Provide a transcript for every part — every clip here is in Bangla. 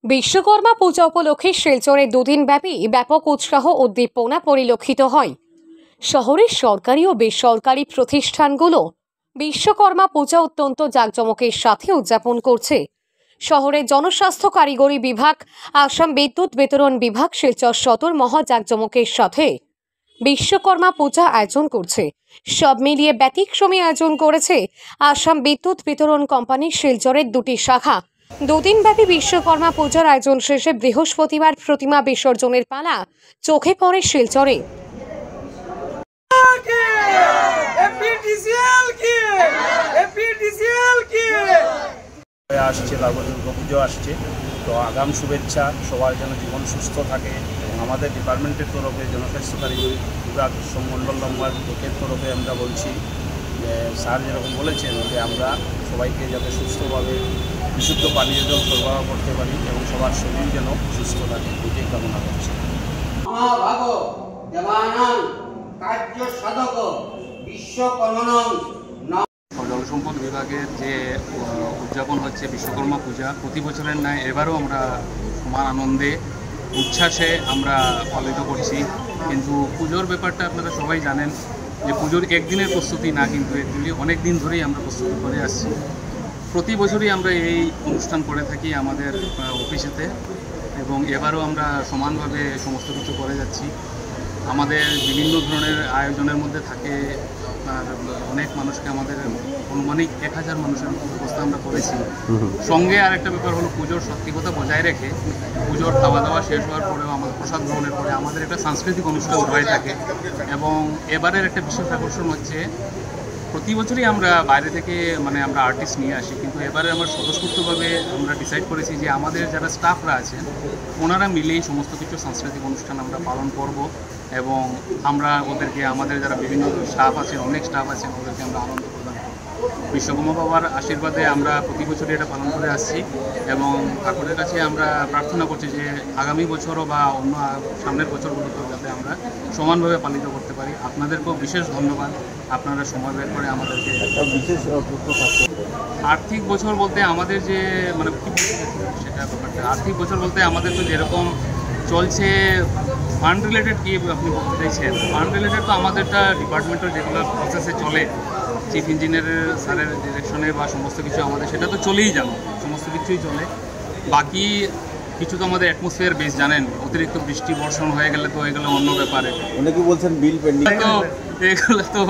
বিশ্বকর্মা পূজা উপলক্ষে শিলচরে দুদিনব্যাপী ব্যাপক উৎসাহ উদ্দীপনা পরিলক্ষিত হয়। শহরের সরকারি ও বেসরকারি প্রতিষ্ঠানগুলো বিশ্বকর্মা পূজা অত্যন্ত জাঁকজমকের সাথে উদযাপন করছে। শহরের জনস্বাস্থ্য কারিগরি বিভাগ, আসাম বিদ্যুৎ বিতরণ বিভাগ শিলচর সদর মহা জাঁকজমকের সাথে বিশ্বকর্মা পূজা আয়োজন করছে। সব মিলিয়ে ব্যতিক্রমী আয়োজন করেছে আসাম বিদ্যুৎ বিতরণ কোম্পানির শিলচরের দুটি শাখা। দুদিনব্যাপী বিশ্বকর্মা পূজার আয়োজন শেষে বৃহস্পতিবার প্রতিমা বিসর্জনের পালা চোখে পড়ে শিলচরে। আসছে, তারপর দুর্গাপুজো আসছে, তো আগাম শুভেচ্ছা, সবার যেন জীবন সুস্থ থাকে এবং আমাদের ডিপার্টমেন্টের তরফে জনস্বাস্থ্য কারিগরি বিভাগ মণ্ডল নম্বর 1-এর তরফে আমরা বলছি যে স্যার যেরকম বলেছেন যে আমরা সবাইকে যাতে সুস্থভাবে বিশুদ্ধ পানীয় জল সরবরাহ করতে পারি এবং সবার শরীর যেন সুস্থ থাকে, এটাই কামনা করছি। জলসম্পদ বিভাগের যে উদযাপন হচ্ছে বিশ্বকর্মা পূজা, প্রতি বছরের ন্যায় এবারও আমরা সমান আনন্দে উচ্ছ্বাসে আমরা পালিত করছি। কিন্তু পুজোর ব্যাপারটা আপনারা সবাই জানেন যে পুজোর একদিনের প্রস্তুতি না, কিন্তু এগুলি অনেক দিন ধরেই আমরা প্রস্তুতি করে আসছি। প্রতি বছরই আমরা এই অনুষ্ঠান করে থাকি আমাদের অফিসেতে এবং এবারও আমরা সমানভাবে সমস্ত কিছু করে যাচ্ছি। আমাদের বিভিন্ন ধরনের আয়োজনের মধ্যে থাকে অনেক মানুষকে, আমাদের আনুমানিক 1000 মানুষের ব্যবস্থা আমরা করেছি। সঙ্গে আর একটা ব্যাপার হলো পুজোর সাত্ত্বিকতা বজায় রেখে পুজোর খাওয়া দাওয়া শেষ হওয়ার পরেও আমাদের প্রসাদ গ্রহণের পরে আমাদের একটা সাংস্কৃতিক অনুষ্ঠান হয়ে থাকে। এবং এবারের একটা বিশেষ আকর্ষণ হচ্ছে প্রতি বছরই আমরা বাইরে থেকে আমরা আর্টিস্ট নিয়ে আসি, কিন্তু এবারে আমরা স্বতঃস্ফূর্তভাবে আমরা ডিসাইড করেছি যে আমাদের যারা স্টাফরা আছেন ওনারা মিলেই সমস্ত কিছু সাংস্কৃতিক অনুষ্ঠান আমরা পালন করব এবং আমরা ওদেরকে, আমাদের যারা বিভিন্ন স্টাফ আছেন, অনেক স্টাফ আছেন, ওদেরকে আমরা আনন্দ প্রদান করব। বিশ্বকর্মা বাবার আশীর্বাদে আমরা প্রতি বছরই এটা পালন করে আসছি এবং ঠাকুরের কাছে আমরা প্রার্থনা করছি যে আগামী বছরও বা অন্য সামনের বছরগুলোতেও যাতে আমরা সমানভাবে পালিত করতে পারি। আপনাদেরকেও বিশেষ ধন্যবাদ, আপনারা সময় বের করে আমাদেরকে। বিশেষ আর্থিক বছর বলতে আমাদের যে সেটা ব্যাপারটা, আর্থিক বছর বলতে আমাদের তো যেরকম চলছে ফান্ড রিলেটেড, কি আপনি বলতে চাইছেন? ফান্ড রিলেটেড তো আমাদেরটা ডিপার্টমেন্টের যেগুলো প্রসেসে চলে, চিফ ইঞ্জিনিয়ারের স্যারের ডিরেকশনে বা সমস্ত কিছু আমাদের সেটা তো চলেই যাবে, সমস্ত কিছুই চলে। বাকি কিছু তো আমাদের অ্যাটমসফিয়ার বেস, জানেন, অতিরিক্ত বৃষ্টি বর্ষণ হয়ে গেলে তো এগুলো অন্য ব্যাপারে, অনেকে বলছেন বিল পেন্ডিং, তো এগুলো তো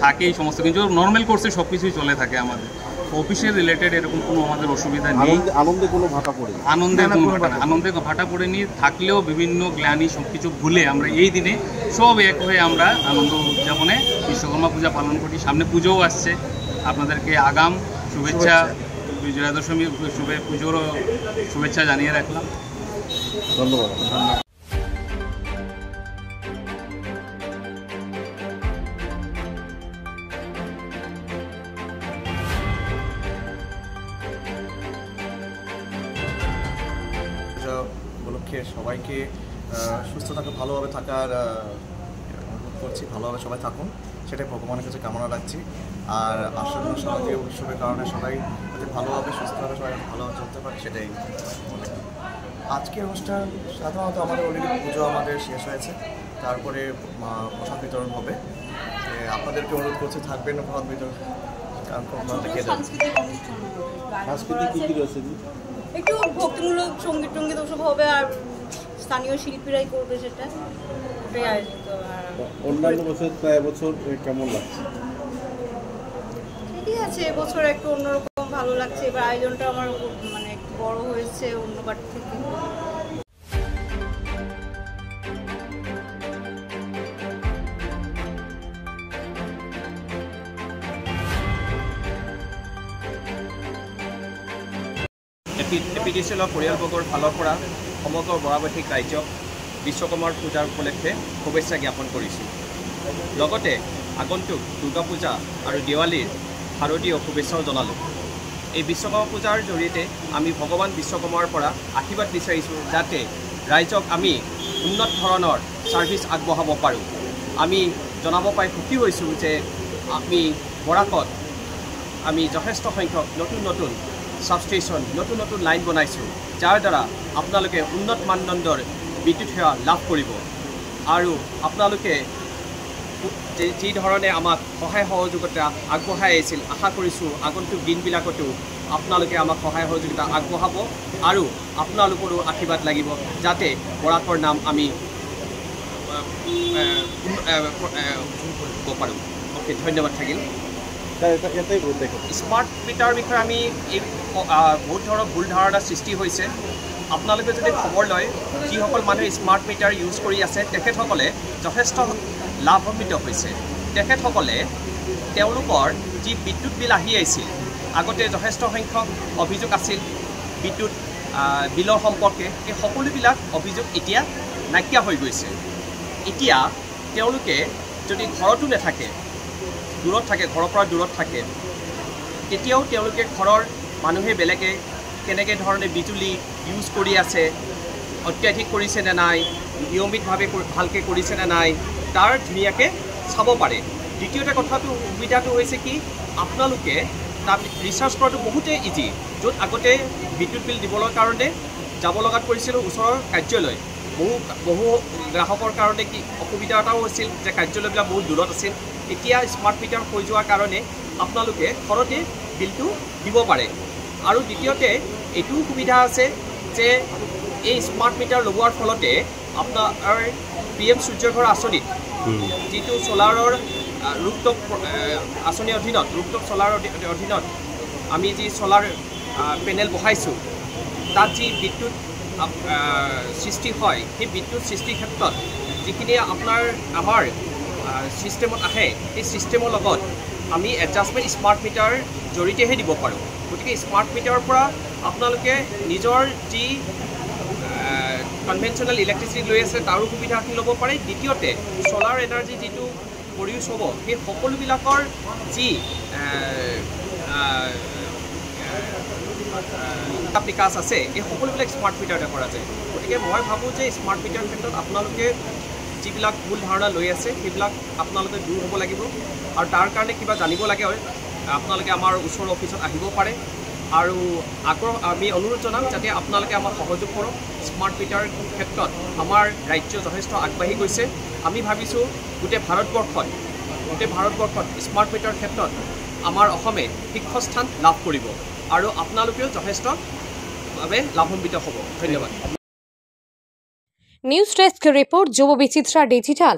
থাকেই, সমস্ত কিছু নর্মাল কোর্সে সব কিছুই চলে থাকে। আমাদের অফিসের রিলেটেড এরকম কোনো আমাদের অসুবিধা নেই। আনন্দে কোনো ভাটা পড়ে আনন্দে ভাটা পড়েনি, থাকলেও বিভিন্ন গ্লানি সব কিছু ভুলে আমরা এই দিনে সব এক হয়ে আমরা আনন্দ উদযাপনে বিশ্বকর্মা পূজা পালন করি। সামনে পুজোও আসছে, আপনাদেরকে আগাম শুভেচ্ছা, বিজয়া দশমী পুজোরও শুভেচ্ছা জানিয়ে রাখলাম। ধন্যবাদ। উপলক্ষে সবাইকে সুস্থ থাকা, ভালোভাবে থাকার অনুরোধ করছি। ভালোভাবে সবাই থাকুন, সেটাই ভগবানের কাছে কামনা রাখছি। আর আসন্ন শারদীয় উৎসবের কারণে সবাই যাতে ভালোভাবে সুস্থভাবে সবাই ভালোভাবে চলতে পারে, সেটাই। আজকের অনুষ্ঠান সাধারণত আমাদের অলরেডি পুজো আমাদের শেষ হয়েছে, তারপরে প্রসাদ বিতরণ হবে। আপনাদেরকে অনুরোধ করছি থাকবেন প্রসাদ বিতরণ, দেখে যান। সাংস্কৃতিক কী কী রয়েছে? একটু ভক্তিমূলক সঙ্গীত টঙ্গীত ওসব হবে, আর স্থানীয় শিল্পীরাই করবে, সেটা ওটাই আয়োজিত। অন্যান্য বছর প্রায় বছর কেমন লাগছে? ঠিকই আছে, এবছর একটু অন্যরকম ভালো লাগছে। এবার আয়োজনটা আমার একটু বড় হয়েছে অন্যবার থেকে। এপিডিচিএলৰ পৰিয়ালবৰ্গৰ ফালৰ পৰা সমগ্ৰ বৰাবাসিক ৰাইজক বিশ্বকৰ্মাৰ পূজাৰ উপলক্ষে শুভেচ্ছা জ্ঞাপন কৰিছোঁ। লগতে আগন্তুক দুৰ্গা পূজা আৰু দেৱালীৰ শাৰদীয় শুভেচ্ছাও জনালোঁ। এই বিশ্বকৰ্মা পূজাৰ জৰিয়তে আমি ভগৱান বিশ্বকৰ্মাৰ পৰা আশীৰ্বাদ বিচাৰিছোঁ যাতে ৰাইজক আমি উন্নত ধৰণৰ ছাৰ্ভিচ আগবঢ়াব পাৰোঁ। আমি জনাব পাই সুখী হৈছোঁ যে আমি বৰাকত আমি যথেষ্ট সংখ্যক নতুন নতুন সাবষ্টেশন, নতুন নতুন লাইন বনাইছোঁ, যাৰ দ্বাৰা আপোনালোকে উন্নত মানদণ্ডৰ বিদ্যুৎ সেৱা লাভ কৰিব আৰু আপোনালোকে যি ধৰণে আমাক সহায় সহযোগিতা আগবঢ়াই আহিছিল আশা কৰিছোঁ আগন্তুক দিনবিলাকতো আপোনালোকে আমাক সহায় সহযোগিতা আগবঢ়াব আৰু আপোনালোকৰো আশীৰ্বাদ লাগিব যাতে বৰাকৰ নাম আমি ক'ব পাৰোঁ। অ'কে, ধন্যবাদ থাকিল। স্মাৰ্ট মিটাৰ বিষয়ে আমি এই বহুত ধৰণৰ ভুল ধাৰণা সৃষ্টি হৈছে। আপোনালোকে যদি খবৰ লয় যিসকল মানুহে স্মাৰ্ট মিটাৰ ইউজ কৰি আছে তেখেতসকলে যথেষ্ট লাভান্বিত হৈছে। তেখেতসকলে তেওঁলোকৰ যি বিদ্যুৎ বিল আহি আহিছিল আগতে যথেষ্ট সংখ্যক অভিযোগ আছিল বিদ্যুৎ বিলৰ সম্পৰ্কে, এই সকলোবিলাক অভিযোগ এতিয়া নাইকিয়া হৈ গৈছে। এতিয়া তেওঁলোকে যদি ঘৰতো নাথাকে, দূৰত থাকে, ঘৰৰ পৰা দূৰত থাকে, তেতিয়াও তেওঁলোকে ঘৰৰ মানুহে বেলেগে কেনেকৈ ধৰণে বিজুলী ইউজ কৰি আছে, অত্যাধিক কৰিছে নে নাই, নিয়মিতভাৱে ভালকৈ কৰিছে নে নাই, তাৰ ধুনীয়াকৈ চাব পাৰে। দ্বিতীয়তে সুবিধাটো হৈছে কি আপোনালোকে তাত ৰিচাৰ্জ কৰাটো বহুতেই ইজি। য'ত আগতে বিদ্যুৎ বিল দিবলৈ কাৰণে যাব লগাত পৰিছিলোঁ ওচৰৰ কাৰ্যালয়, বহু গ্ৰাহকৰ কাৰণে কি অসুবিধা এটাও হৈছিল যে কাৰ্যালয়বিলাক বহুত দূৰত আছিল। এতিয়া স্মাৰ্ট মিটাৰ হৈ যোৱাৰ কাৰণে আপোনালোকে ঘৰতে বিলটো দিব পাৰে। আৰু দ্বিতীয়তে এইটোও সুবিধা আছে যে এই স্মাৰ্ট মিটাৰ লগোৱাৰ ফলতে আপোনাৰ PM সূৰ্যঘৰ আঁচনিত যিটো ছ'লাৰৰ ৰুফটপ আঁচনিৰ অধীনত, ৰুফটপ ছ'লাৰৰ অধীনত আমি যি ছ'লাৰ পেনেল বহাইছোঁ তাত যি বিদ্যুৎ সৃষ্টি হয় সেই বিদ্যুৎ সৃষ্টিৰ ক্ষেত্ৰত যিখিনি আমাৰ ছিষ্টেমত আহে সেই ছিষ্টেমৰ লগত আমি এডজাষ্টমেণ্ট স্মাৰ্ট মিটাৰ জৰিয়তেহে দিব পাৰোঁ। গতিকে স্মাৰ্ট মিটাৰৰ পৰা আপোনালোকে নিজৰ যি কনভেনশ্যনেল ইলেক্ট্ৰিচিটি লৈ আছে তাৰো সুবিধাখিনি ল'ব পাৰে। দ্বিতীয়তে ছ'লাৰ এনাৰ্জি যিটো প্ৰডিউচ হ'ব সেই সকলোবিলাকৰ যি বিকাশ আছে এই সকলোবিলাক স্মাৰ্ট মিটাৰতে কৰা যায়। গতিকে মই ভাবোঁ যে স্মাৰ্ট মিটাৰৰ ক্ষেত্ৰত আপোনালোকে যিবিলাক ভুল ধাৰণা লৈ আছে সেইবিলাক আপোনালোকে দূৰ হ'ব লাগিব আৰু তাৰ কাৰণে কিবা জানিব লাগে আপোনালোকে আমাৰ ওচৰৰ অফিচত আহিব পাৰে আৰু আমি অনুৰোধ জনাম যাতে আপোনালোকে আমাক সহযোগ কৰক। স্মাৰ্ট মিটাৰ ক্ষেত্ৰত আমাৰ ৰাজ্য যথেষ্ট আগবাঢ়ি গৈছে। আমি ভাবিছোঁ গোটেই ভাৰতবৰ্ষত স্মাৰ্ট মিটাৰ ক্ষেত্ৰত আমাৰ অসমে শীৰ্ষস্থান লাভ কৰিব আৰু আপোনালোকেও যথেষ্টভাৱে লাভান্বিত হ'ব। ধন্যবাদ। নিউজ ডেস্ক রিপোর্ট, যুব বিচিত্রা ডিজিটাল।